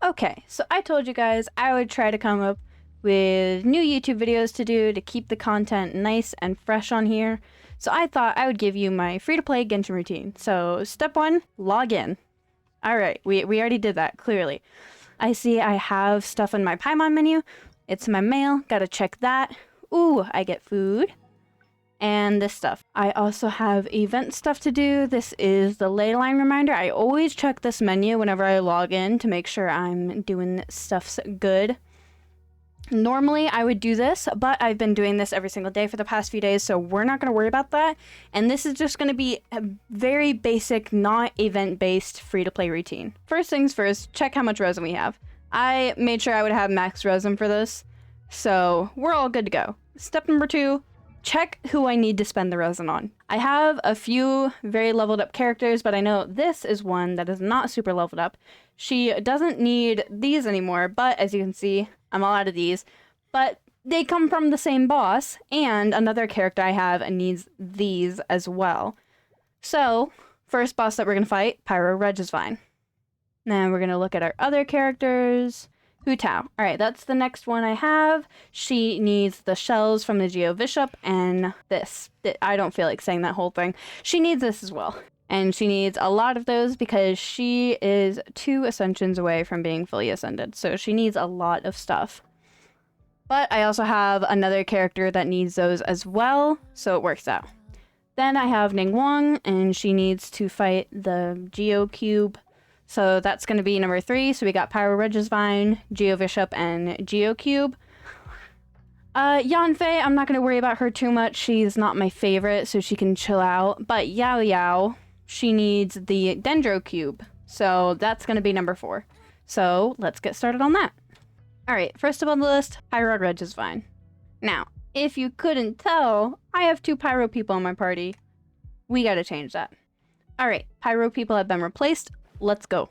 Okay, so I told you guys I would try to come up with new YouTube videos to do to keep the content nice and fresh on here. So I thought I would give you my free-to-play Genshin routine. So step 1, log in. Alright, we already did that, clearly. I see I have stuff in my Paimon menu. It's my mail, gotta check that. Ooh, I get food. And this stuff. I also have event stuff to do. This is the ley line reminder. I always check this menu whenever I log in to make sure I'm doing stuff good. Normally I would do this, but I've been doing this every single day for the past few days, so we're not going to worry about that. And this is just going to be a very basic, not event-based free-to-play routine. First things first, check how much resin we have. I made sure I would have max resin for this, so we're all good to go. Step number 2, check who I need to spend the resin on. I have a few very leveled up characters, but I know this is one that is not super leveled up. She doesn't need these anymore, but as you can see, I'm all out of these. But they come from the same boss, and another character I have needs these as well. So, first boss that we're going to fight, Pyro Regisvine. Then we're going to look at our other characters. Hu Tao. Alright, that's the next one I have. She needs the shells from the Geo Bishop and this. I don't feel like saying that whole thing. She needs this as well. And she needs a lot of those because she is 2 ascensions away from being fully ascended. So she needs a lot of stuff. But I also have another character that needs those as well, so it works out. Then I have Ningguang, and she needs to fight the Geo Cube. So that's going to be number 3. So we got Pyro Regisvine, Geo Bishop, and Geo Cube. Yanfei, I'm not going to worry about her too much. She's not my favorite, so she can chill out. But Yao Yao, she needs the Dendro Cube. So that's going to be number 4. So let's get started on that. Alright, first up on the list, Pyro Regisvine. Now, if you couldn't tell, I have 2 Pyro people in my party. We gotta change that. Alright, Pyro people have been replaced. Let's go.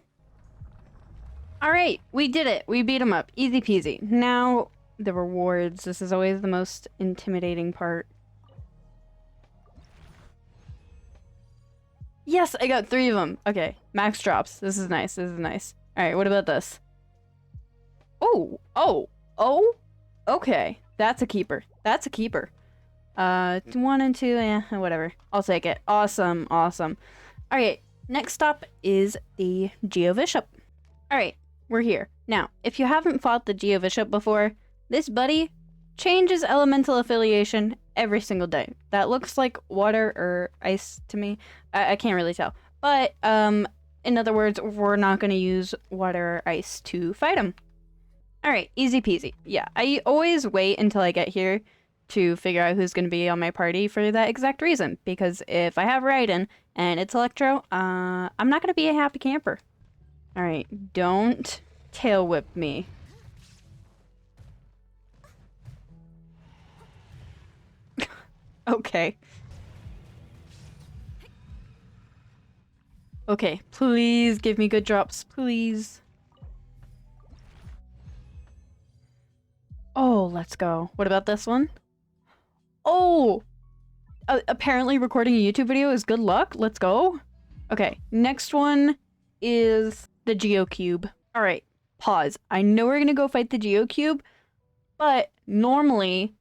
Alright, we did it. We beat him up. Easy peasy. Now, the rewards. This is always the most intimidating part. Yes, I got 3 of them. Okay, max drops. This is nice. This is nice. Alright, what about this? Oh! Okay, that's a keeper. That's a keeper. 1 and 2, yeah, whatever. I'll take it. Awesome, awesome. Alright. Next stop is the Geo Bishop. Alright, we're here. Now, if you haven't fought the Geo Bishop before, this buddy changes elemental affiliation every single day. That looks like water or ice to me. I can't really tell. But, in other words, we're not going to use water or ice to fight him. Alright, easy peasy. Yeah, I always wait until I get here to figure out who's going to be on my party for that exact reason. Because if I have Raiden and it's Electro, I'm not going to be a happy camper. Alright, don't tail whip me. Okay. Okay, please give me good drops, please. Oh, let's go. What about this one? Oh! Apparently recording a YouTube video is good luck. Let's go. Okay, next one is the Geo Cube. Alright, pause. I know we're gonna go fight the Geo Cube, but normally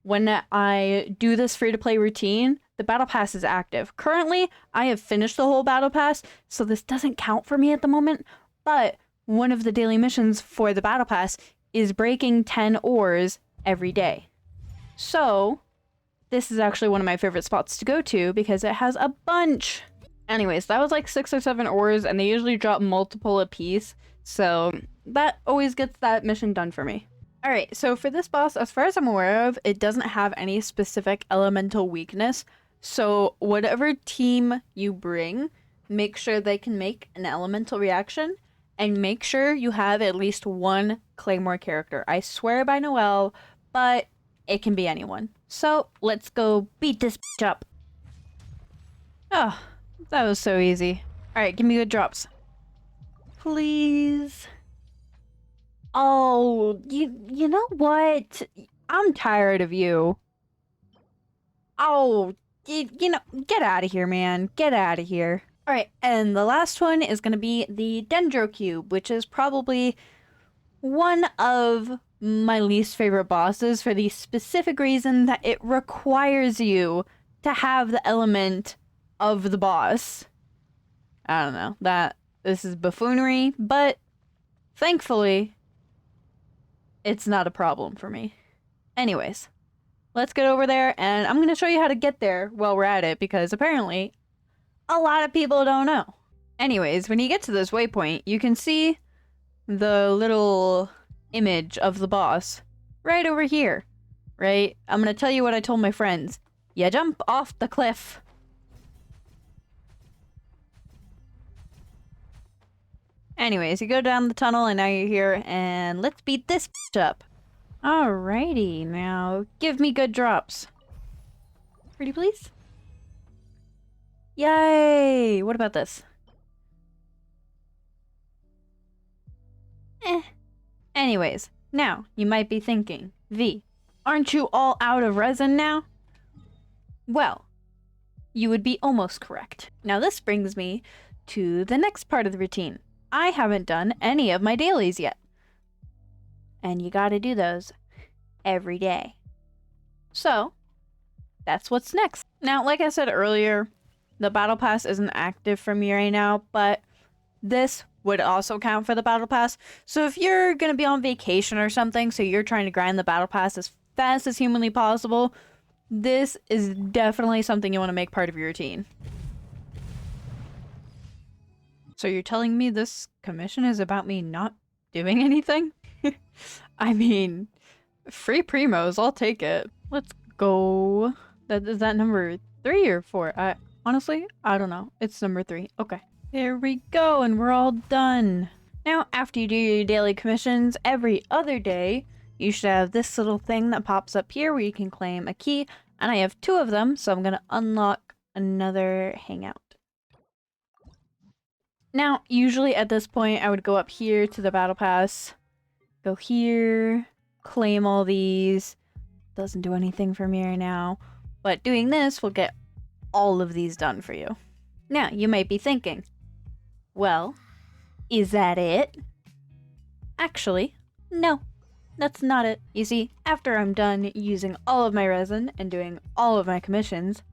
when I do this free-to-play routine, the Battle Pass is active. Currently, I have finished the whole Battle Pass, so this doesn't count for me at the moment, but one of the daily missions for the Battle Pass is breaking 10 ores every day. So, this is actually one of my favorite spots to go to because it has a bunch. Anyways, that was like 6 or 7 ores, and they usually drop multiple apiece, so that always gets that mission done for me. Alright, so for this boss, as far as I'm aware of, it doesn't have any specific elemental weakness, so whatever team you bring, make sure they can make an elemental reaction, and make sure you have at least 1 Claymore character. I swear by Noelle, but it can be anyone. So, let's go beat this bitch up. Oh, that was so easy. Alright, give me good drops. Please. Oh, you know what? I'm tired of you. Oh, you know, get out of here, man. Get out of here. Alright, and the last one is going to be the Dendro Cube, which is probably one of my least favorite bosses for the specific reason that it requires you to have the element of the boss. I don't know, this is buffoonery, but thankfully, it's not a problem for me. Anyways, let's get over there, and I'm gonna show you how to get there while we're at it, because apparently, a lot of people don't know. Anyways, when you get to this waypoint, you can see the little image of the boss right over here, right? I'm gonna tell you what I told my friends. You jump off the cliff. Anyways, you go down the tunnel and now you're here, and let's beat this up. Alrighty, now give me good drops. Pretty please? Yay! What about this? Anyways, now you might be thinking, V, aren't you all out of resin now? Well, you would be almost correct. Now this brings me to the next part of the routine. I haven't done any of my dailies yet. And you gotta do those every day. So, that's what's next. Now, like I said earlier, the battle pass isn't active for me right now, but this would also count for the battle pass. So if you're gonna be on vacation or something, so you're trying to grind the battle pass as fast as humanly possible, this is definitely something you want to make part of your routine. So you're telling me this commission is about me not doing anything? I mean, free primos, I'll take it. Let's go. Is that number 3 or 4? Honestly, I don't know. It's number 3. Okay. There we go, and we're all done. Now, after you do your daily commissions, every other day, you should have this little thing that pops up here where you can claim a key. And I have 2 of them, so I'm going to unlock another hangout. Now, usually at this point, I would go up here to the battle pass, go here, claim all these. Doesn't do anything for me right now, but doing this will get all of these done for you. Now, you might be thinking, well, is that it? Actually, no, that's not it. You see, after I'm done using all of my resin and doing all of my commissions,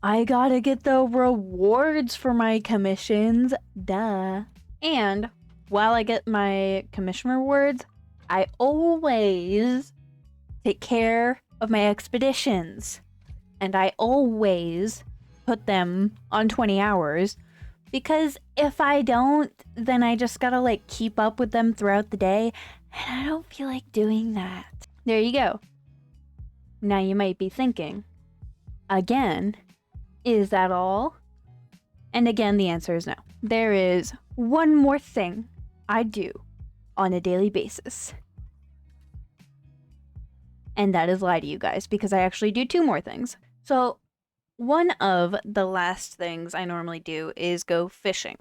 I gotta get the rewards for my commissions, duh. And while I get my commission rewards, I always take care of my expeditions. And I always put them on 20 hours, because if I don't, then I just gotta like keep up with them throughout the day, and I don't feel like doing that. There you go. Now you might be thinking, again, is that all? And again, the answer is no. There is one more thing I do on a daily basis. And that is lie to you guys, because I actually do 2 more things. So, one of the last things I normally do is go fishing.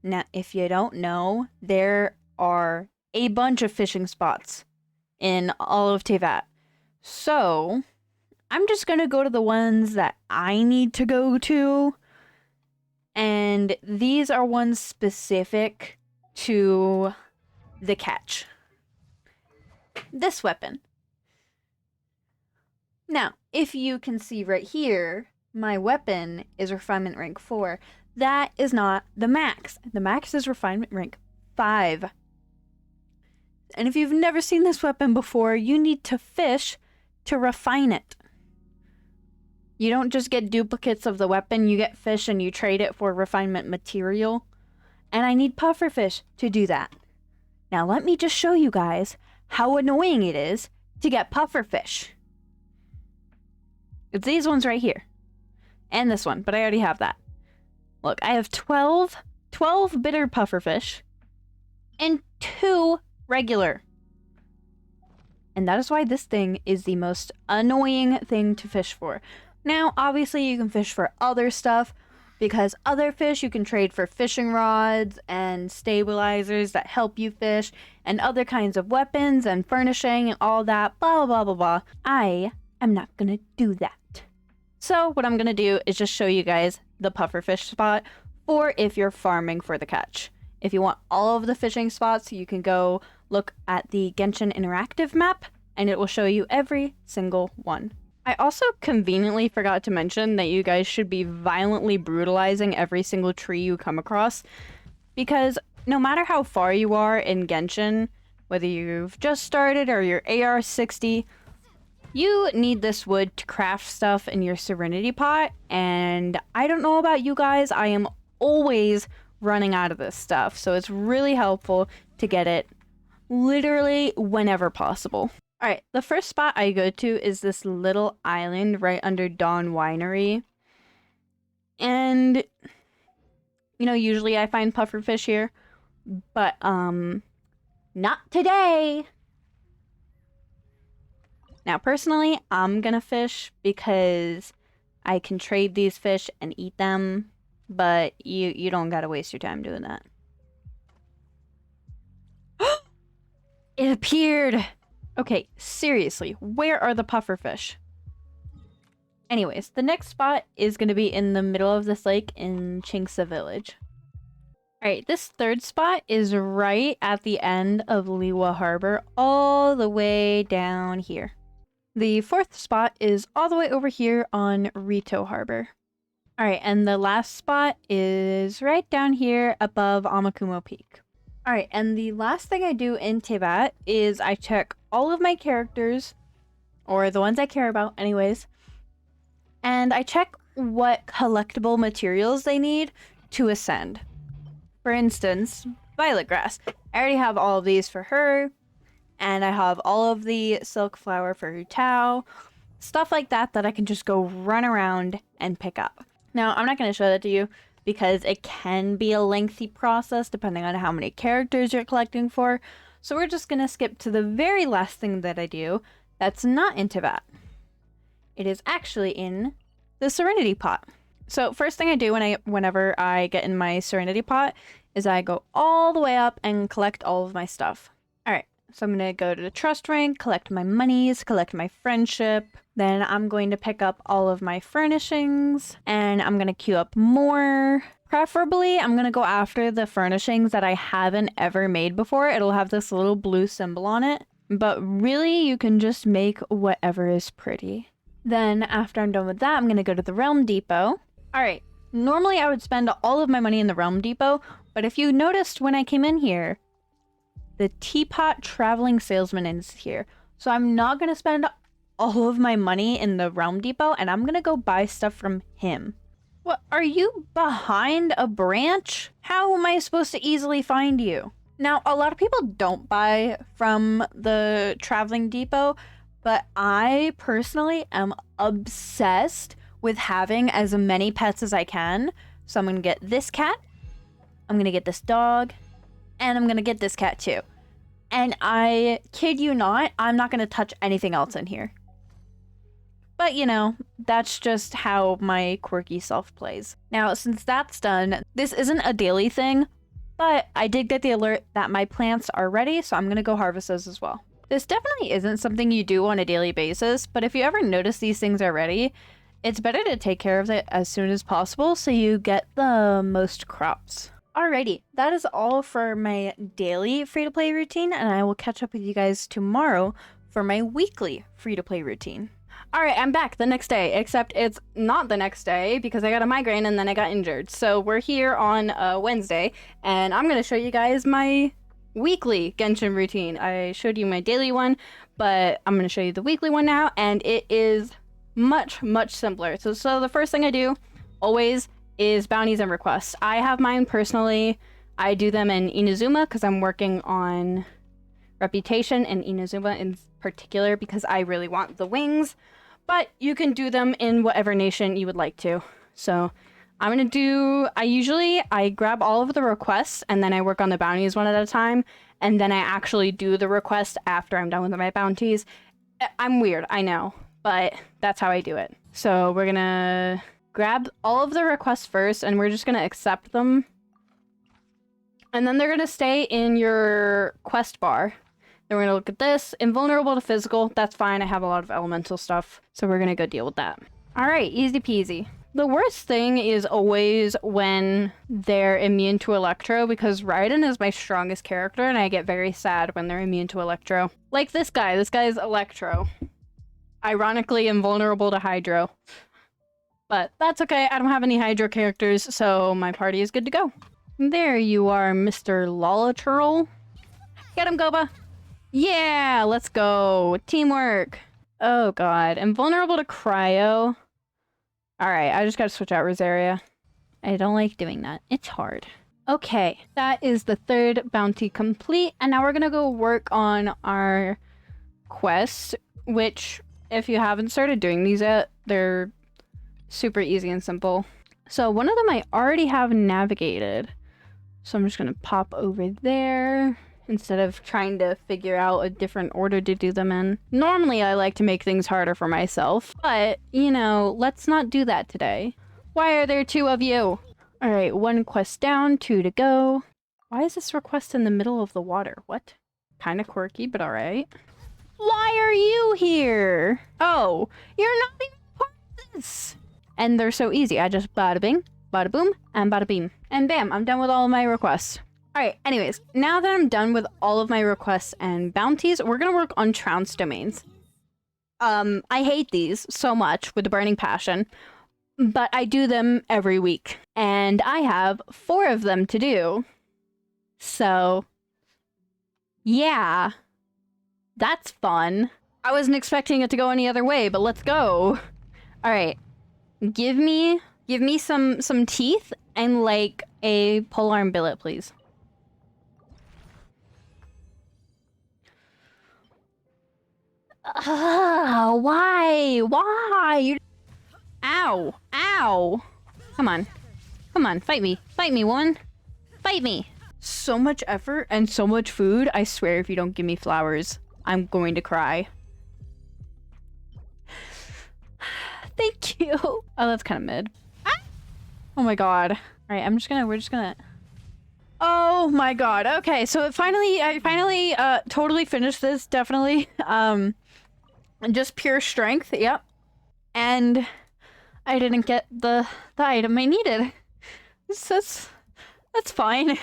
Now, if you don't know, there are a bunch of fishing spots in all of Tevat. So, I'm just gonna go to the ones that I need to go to. And these are ones specific to the catch. This weapon. Now, if you can see right here, my weapon is refinement rank 4. That is not the max. The max is refinement rank 5. And if you've never seen this weapon before, you need to fish to refine it. You don't just get duplicates of the weapon, you get fish and you trade it for refinement material. And I need pufferfish to do that. Now let me just show you guys how annoying it is to get pufferfish. It's these ones right here. And this one, but I already have that. Look, I have 12 bitter pufferfish and 2 regular. And that is why this thing is the most annoying thing to fish for. Now, obviously, you can fish for other stuff, because other fish you can trade for fishing rods and stabilizers that help you fish, and other kinds of weapons and furnishing and all that, blah, blah, blah, blah. I am not gonna do that. So what I'm gonna do is just show you guys the pufferfish spot for if you're farming for the catch. If you want all of the fishing spots, you can go look at the Genshin Interactive map, and it will show you every single one. I also conveniently forgot to mention that you guys should be violently brutalizing every single tree you come across, because no matter how far you are in Genshin, whether you've just started or you're AR60, you need this wood to craft stuff in your Serenity pot, and I don't know about you guys, I am always running out of this stuff, so it's really helpful to get it literally whenever possible. Alright, the first spot I go to is this little island right under Dawn Winery, and you know, usually I find pufferfish here, but not today. Now, personally, I'm gonna fish because I can trade these fish and eat them, but you don't gotta waste your time doing that. It appeared! Okay, seriously, where are the pufferfish? Anyways, the next spot is gonna be in the middle of this lake in Chinksa Village. Alright, this third spot is right at the end of Liwa Harbor, all the way down here. The fourth spot is all the way over here on Rito Harbor. Alright, and the last spot is right down here above Amakumo Peak. Alright, and the last thing I do in Teyvat is I check all of my characters, or the ones I care about anyways, and I check what collectible materials they need to ascend. For instance, Violet Grass. I already have all of these for her, and I have all of the Silk Flower for Hutao, stuff like that that I can just go run around and pick up. Now, I'm not going to show that to you because it can be a lengthy process depending on how many characters you're collecting for, so we're just going to skip to the very last thing that I do that's not in Teyvat. It is actually in the Serenity pot. So first thing I do whenever I get in my Serenity pot is I go all the way up and collect all of my stuff. Alright, so I'm going to go to the trust rank, collect my monies, collect my friendship. Then I'm going to pick up all of my furnishings, and I'm going to queue up more. Preferably, I'm going to go after the furnishings that I haven't ever made before. It'll have this little blue symbol on it. But really, you can just make whatever is pretty. Then after I'm done with that, I'm going to go to the Realm Depot. Alright, normally I would spend all of my money in the Realm Depot, but if you noticed when I came in here, the Teapot Traveling Salesman is here. So I'm not going to spend all of my money in the Realm Depot, and I'm going to go buy stuff from him. What, are you behind a branch? How am I supposed to easily find you? Now, a lot of people don't buy from the Traveling Depot, but I personally am obsessed with having as many pets as I can. So I'm going to get this cat, I'm going to get this dog, and I'm going to get this cat too. And I kid you not, I'm not going to touch anything else in here. But you know, that's just how my quirky self plays. Now, since that's done, this isn't a daily thing, but I did get the alert that my plants are ready, so I'm going to go harvest those as well. This definitely isn't something you do on a daily basis, but if you ever notice these things are ready, it's better to take care of it as soon as possible so you get the most crops. Alrighty, that is all for my daily free-to-play routine, and I will catch up with you guys tomorrow for my weekly free-to-play routine. Alright, I'm back the next day, except it's not the next day because I got a migraine and then I got injured. So we're here on Wednesday, and I'm going to show you guys my weekly Genshin routine. I showed you my daily one, but I'm going to show you the weekly one now, and it is much, much simpler. So the first thing I do always is bounties and requests. I have mine personally. I do them in Inazuma because I'm working on reputation in Inazuma in particular because I really want the wings, but you can do them in whatever nation you would like to. So I'm gonna do, I grab all of the requests and then I work on the bounties one at a time, and then I actually do the request after I'm done with my bounties. I'm weird, I know, but that's how I do it. So we're gonna grab all of the requests first and we're just gonna accept them. And then they're gonna stay in your quest bar. Then we're gonna look at this, invulnerable to physical, that's fine, I have a lot of elemental stuff, so we're gonna go deal with that. Alright, easy peasy. The worst thing is always when they're immune to Electro, because Raiden is my strongest character and I get very sad when they're immune to Electro. Like this guy. This guy's Electro. Ironically invulnerable to Hydro. But that's okay. I don't have any Hydro characters, so my party is good to go. There you are, Mr. Lolaturl. Get him, Goba. Yeah, let's go. Teamwork. Oh god. Invulnerable to Cryo. Alright, I just gotta switch out Rosaria. I don't like doing that. It's hard. Okay, that is the third bounty complete, and now we're gonna go work on our quest, which, if you haven't started doing these yet, they're super easy and simple. So one of them I already have navigated, so I'm just gonna pop over there instead of trying to figure out a different order to do them in. Normally I like to make things harder for myself, but, you know, let's not do that today. Why are there 2 of you? Alright, 1 quest down, 2 to go. Why is this request in the middle of the water? What? Kinda quirky, but alright. Why are you here? Oh, you're not even part of this! And they're so easy. I just bada bing, bada boom, and bada beam. And bam, I'm done with all of my requests. Alright, anyways, now that I'm done with all of my requests and bounties, we're gonna work on trounce domains. I hate these so much with a burning passion, but I do them every week. And I have 4 of them to do. So, yeah. That's fun. I wasn't expecting it to go any other way, but let's go. Alright. Give me some teeth and, like, a polearm billet, please. Why? Why? Ow! Ow! Come on. Come on, fight me. Fight me, woman. Fight me! So much effort and so much food. I swear if you don't give me flowers, I'm going to cry. Thank you. Oh, that's kind of mid. Ah! Oh my god. Alright, we're just gonna... Oh my god. Okay, so I finally totally finished this, definitely. Just pure strength, yep. And I didn't get the item I needed. That's fine.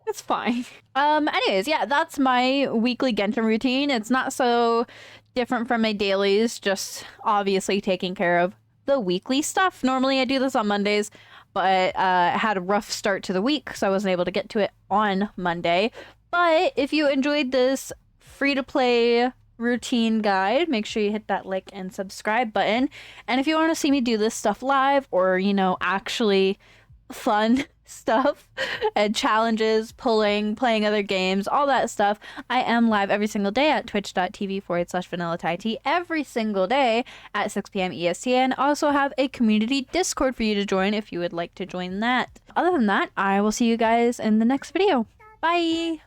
It's fine. Anyways, yeah, that's my weekly Genshin routine. It's not so different from my dailies, just obviously taking care of the weekly stuff. Normally I do this on Mondays, but I had a rough start to the week, so I wasn't able to get to it on Monday. But if you enjoyed this free-to-play routine guide, make sure you hit that like and subscribe button. And if you want to see me do this stuff live, or, you know, actually fun stuff and challenges, playing other games, all that stuff, I am live every single day at twitch.tv/vanillataiT every single day at 6 p.m. EST, and also have a community Discord for you to join if you would like to join that. Other than that, I will see you guys in the next video. Bye!